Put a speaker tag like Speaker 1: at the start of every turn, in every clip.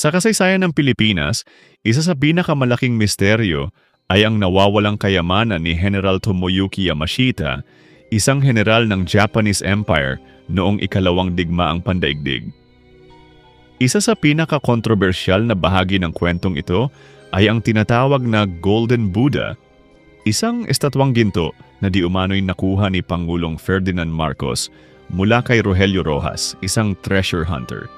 Speaker 1: Sa kasaysayan ng Pilipinas, isa sa pinakamalaking misteryo ay ang nawawalang kayamanan ni General Tomoyuki Yamashita, isang general ng Japanese Empire noong ikalawang digmaang pandaigdig. Isa sa pinaka-kontrobersyal na bahagi ng kwentong ito ay ang tinatawag na Golden Buddha, isang estatwang ginto na di umano'y nakuha ni Pangulong Ferdinand Marcos mula kay Rogelio Rojas, isang treasure hunter.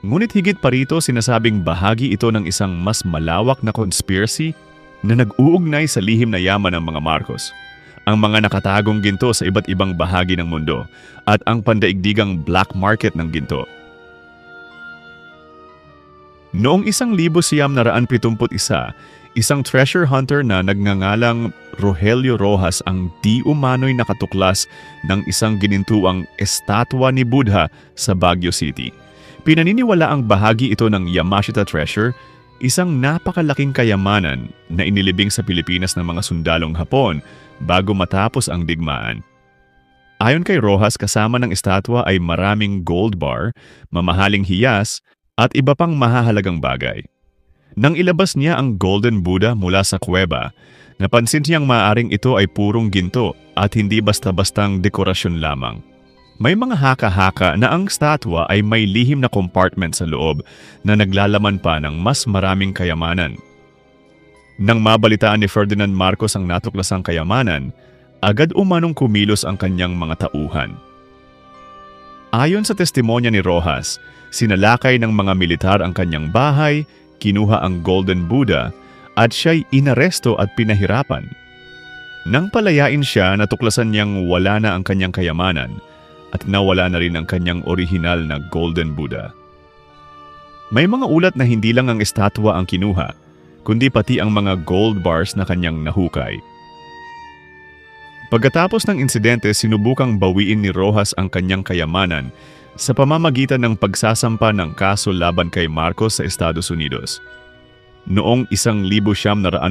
Speaker 1: Ngunit higit pa rito, sinasabing bahagi ito ng isang mas malawak na conspiracy na nag-uugnay sa lihim na yaman ng mga Marcos, ang mga nakatagong ginto sa iba't ibang bahagi ng mundo at ang pandaigdigang black market ng ginto. Noong 1971, isang treasure hunter na nagngangalang Rogelio Rojas ang di umano'y nakatuklas ng isang ginintuang estatwa ni Buddha sa Baguio City. Pinaniniwala ang bahagi ito ng Yamashita Treasure, isang napakalaking kayamanan na inilibing sa Pilipinas ng mga sundalong Hapon bago matapos ang digmaan. Ayon kay Rojas, kasama ng estatwa ay maraming gold bar, mamahaling hiyas, at iba pang mahahalagang bagay. Nang ilabas niya ang Golden Buddha mula sa kuweba, napansin niyang maaaring ito ay purong ginto at hindi basta-bastang dekorasyon lamang. May mga haka-haka na ang statwa ay may lihim na compartment sa loob na naglalaman pa ng mas maraming kayamanan. Nang mabalitaan ni Ferdinand Marcos ang natuklasang kayamanan, agad umanong kumilos ang kanyang mga tauhan. Ayon sa testimonya ni Rojas, sinalakay ng mga militar ang kanyang bahay, kinuha ang Golden Buddha at siya'y inaresto at pinahirapan. Nang palayain siya, natuklasan niyang wala na ang kanyang kayamanan at nawala na rin ang kanyang orihinal na Golden Buddha. May mga ulat na hindi lang ang estatwa ang kinuha, kundi pati ang mga gold bars na kanyang nahukay. Pagkatapos ng insidente, sinubukang bawiin ni Rojas ang kanyang kayamanan sa pamamagitan ng pagsasampa ng kaso laban kay Marcos sa Estados Unidos. Noong 1988,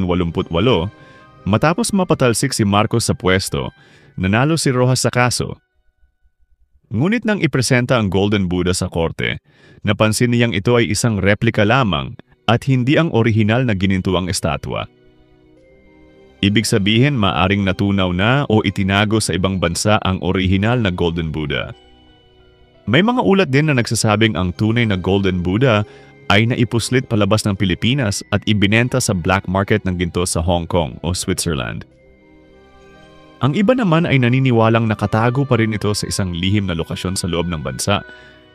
Speaker 1: matapos mapatalsik si Marcos sa pwesto, nanalo si Rojas sa kaso. Ngunit nang ipresenta ang Golden Buddha sa korte, napansin niyang ito ay isang replika lamang at hindi ang orihinal na ginintuang estatwa. Ibig sabihin, maaring natunaw na o itinago sa ibang bansa ang orihinal na Golden Buddha. May mga ulat din na nagsasabing ang tunay na Golden Buddha ay naipuslit palabas ng Pilipinas at ibinenta sa black market ng ginto sa Hong Kong o Switzerland. Ang iba naman ay naniniwalang nakatago pa rin ito sa isang lihim na lokasyon sa loob ng bansa,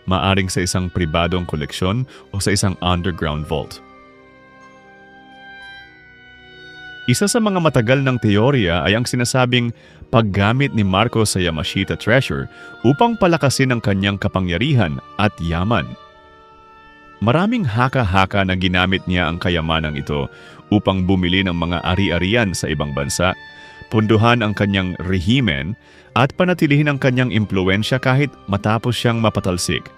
Speaker 1: maaring sa isang pribadong koleksyon o sa isang underground vault. Isa sa mga matagal ng teorya ay ang sinasabing paggamit ni Marcos sa Yamashita Treasure upang palakasin ang kanyang kapangyarihan at yaman. Maraming haka-haka na ginamit niya ang kayamanang ito upang bumili ng mga ari-arian sa ibang bansa, punduhan ang kanyang rehimen at panatilihin ang kanyang impluensya kahit matapos siyang mapatalsik.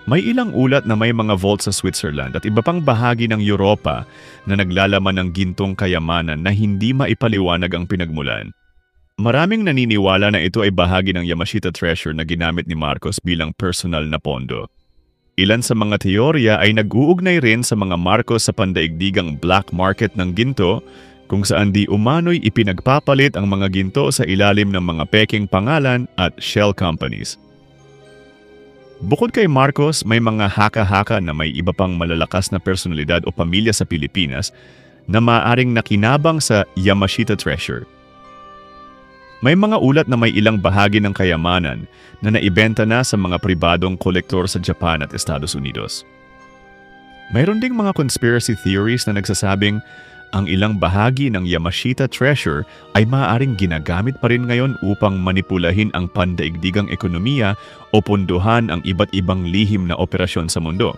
Speaker 1: May ilang ulat na may mga vault sa Switzerland at iba pang bahagi ng Europa na naglalaman ng gintong kayamanan na hindi maipaliwanag ang pinagmulan. Maraming naniniwala na ito ay bahagi ng Yamashita Treasure na ginamit ni Marcos bilang personal na pondo. Ilan sa mga teorya ay nag-uugnay rin sa mga Marcos sa pandaigdigang black market ng ginto, kung saan di umano'y ipinagpapalit ang mga ginto sa ilalim ng mga peking pangalan at shell companies. Bukod kay Marcos, may mga haka-haka na may iba pang malalakas na personalidad o pamilya sa Pilipinas na maaaring nakinabang sa Yamashita Treasure. May mga ulat na may ilang bahagi ng kayamanan na naibenta na sa mga pribadong kolektor sa Japan at Estados Unidos. Mayroon ding mga conspiracy theories na nagsasabing ang ilang bahagi ng Yamashita Treasure ay maaaring ginagamit pa rin ngayon upang manipulahin ang pandaigdigang ekonomiya o punduhan ang iba't ibang lihim na operasyon sa mundo.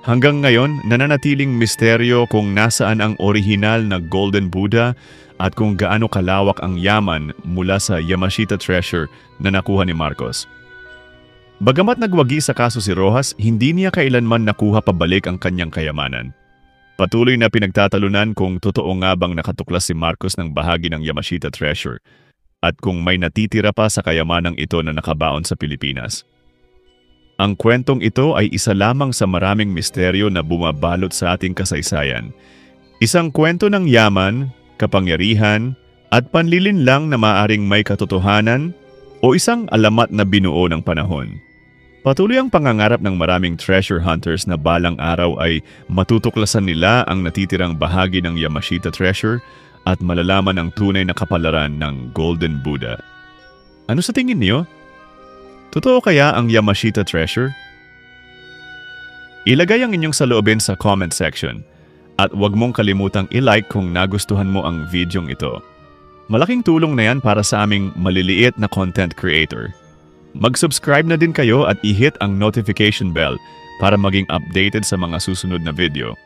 Speaker 1: Hanggang ngayon, nananatiling misteryo kung nasaan ang orihinal na Golden Buddha at kung gaano kalawak ang yaman mula sa Yamashita Treasure na nakuha ni Marcos. Bagamat nagwagi sa kaso si Rojas, hindi niya kailanman nakuha pabalik ang kanyang kayamanan. Patuloy na pinagtatalunan kung totoo nga bang nakatuklas si Marcos ng bahagi ng Yamashita Treasure at kung may natitira pa sa kayamanang ito na nakabaon sa Pilipinas. Ang kwentong ito ay isa lamang sa maraming misteryo na bumabalot sa ating kasaysayan. Isang kwento ng yaman, kapangyarihan, at panlilinlang na maaring may katotohanan o isang alamat na binuo ng panahon. Patuloy ang pangangarap ng maraming treasure hunters na balang araw ay matutuklasan nila ang natitirang bahagi ng Yamashita treasure at malalaman ang tunay na kapalaran ng Golden Buddha. Ano sa tingin niyo? Totoo kaya ang Yamashita treasure? Ilagay ang inyong saloobin sa comment section at huwag mong kalimutang i-like kung nagustuhan mo ang videong ito. Malaking tulong na yan para sa aming maliliit na content creator. Mag-subscribe na din kayo at i-hit ang notification bell para maging updated sa mga susunod na video.